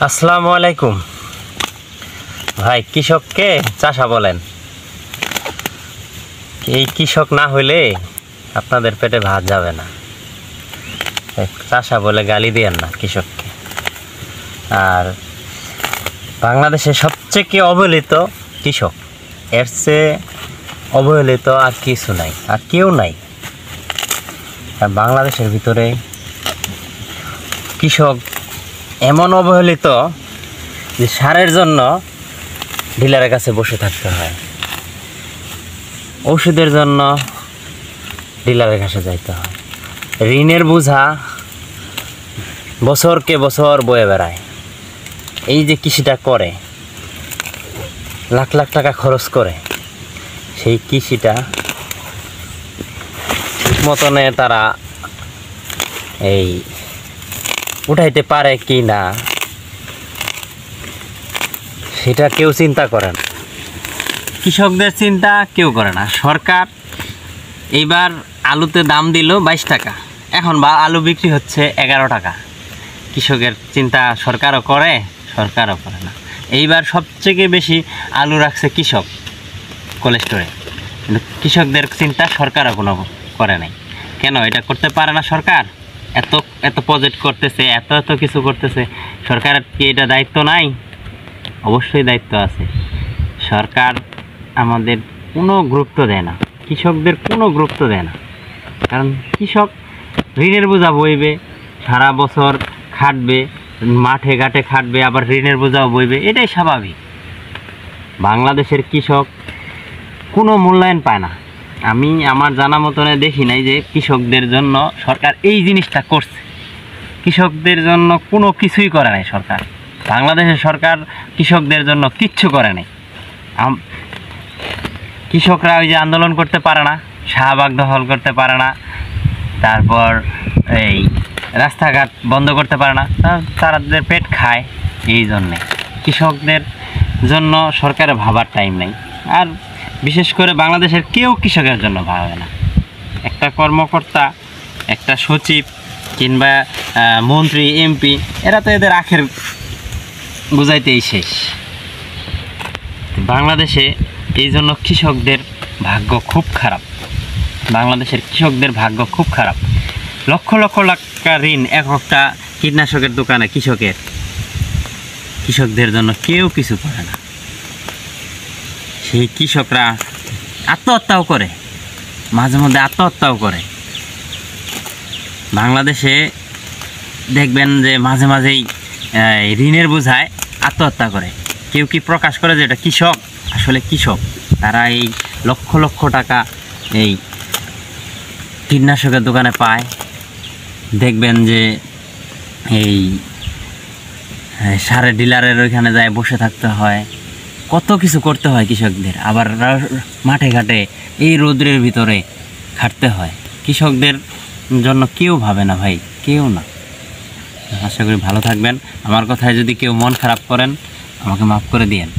আসসালামু আলাইকুম ভাই। কৃষককে চাষা বলেন। এই কৃষক না হইলে আপনাদের পেটে ভাত যাবে না। চাষা বলে গালি দিয়েন না কৃষককে। আর বাংলাদেশের সবচেয়ে অবহেলিত কৃষক, এর চেয়ে অবহেলিত আর কিছু নাই, আর কেউ নাই। আর বাংলাদেশের ভিতরে কৃষক এমন অবহেলিত যে সারের জন্য ডিলারের কাছে বসে থাকতে হয়, ওষুধের জন্য ডিলারের কাছে যাইতে হয়, ঋণের বোঝা বছরকে বছর বয়ে বেড়ায়। এই যে কৃষিটা করে, লাখ লাখ টাকা খরচ করে, সেই কৃষিটা ঠিক মতনে তারা এই উঠাইতে পারে কি না সেটা কেউ চিন্তা করে না। কৃষকদের চিন্তা কেউ করে না। সরকার এইবার আলুতে দাম দিল 22 টাকা, এখন আলু বিক্রি হচ্ছে 11 টাকা। কৃষকের চিন্তা সরকারও করে? সরকারও করে না। এইবার সবচেয়ে বেশি আলু রাখছে কৃষক কোল্ড স্টোরে, কিন্তু কৃষকদের চিন্তা সরকারও কোনো করে নাই। কেন এটা করতে পারে না সরকার? এত এত প্রজেক্ট করতেছে, এত এত কিছু করতেছে, সরকারের কি এটা দায়িত্ব নাই? অবশ্যই দায়িত্ব আছে। সরকার আমাদের কোনো গুরুত্ব দেয় না, কৃষকদের কোনো গুরুত্ব দেয় না। কারণ কৃষক ঋণের বোঝা বইবে, সারা বছর খাটবে, মাঠে ঘাটে খাটবে, আবার ঋণের বোঝাও বইবে, এটাই স্বাভাবিক। বাংলাদেশের কৃষক কোনো মূল্যায়ন পায় না। আমি আমার জানা মতনে দেখি নাই যে কৃষকদের জন্য সরকার এই জিনিসটা করছে। কৃষকদের জন্য কোনো কিছুই করে নাই সরকার। বাংলাদেশের সরকার কৃষকদের জন্য কিচ্ছু করে নাই। কৃষকরা ওই যে আন্দোলন করতে পারে না, শাহবাগ দখল করতে পারে না, তারপর এই রাস্তাঘাট বন্ধ করতে পারে না, তাদের পেট খায়। এই জন্যে কৃষকদের জন্য সরকারের ভাবার টাইম নেই। আর বিশেষ করে বাংলাদেশের কেউ কৃষকের জন্য ভাবে না। একটা কর্মকর্তা, একটা সচিব কিংবা মন্ত্রী, এমপি, এরা তো এদের আখের বুঝাইতেই শেষ। বাংলাদেশে এই জন্য কৃষকদের ভাগ্য খুব খারাপ। বাংলাদেশের কৃষকদের ভাগ্য খুব খারাপ। লক্ষ লক্ষ টাকা ঋণ একটা কীটনাশকের দোকানে কৃষকদের জন্য কেউ কিছু করে না। সেই কৃষকরা আত্মহত্যাও করে, মাঝে মধ্যে আত্মহত্যাও করে। বাংলাদেশে দেখবেন যে মাঝে মাঝেই ঋণের বোঝায় আত্মহত্যা করে। কেউ কি প্রকাশ করে যে এটা কৃষক? আসলে কৃষক তারা এই লক্ষ লক্ষ টাকা এই কীটনাশকের দোকানে পায়। দেখবেন যে এই সারের ডিলারের ওইখানে যায় বসে থাকতে হয়, কত কিছু করতে হয় কৃষকদের। আবার মাঠে ঘাটে এই রৌদ্রের ভিতরে খাটতে হয়। কৃষকদের জন্য কেউ ভাবে না ভাই, কেউ না। আশা করি ভালো থাকবেন। আমার কথায় যদি কেউ মন খারাপ করেন, আমাকে মাফ করে দিয়েন।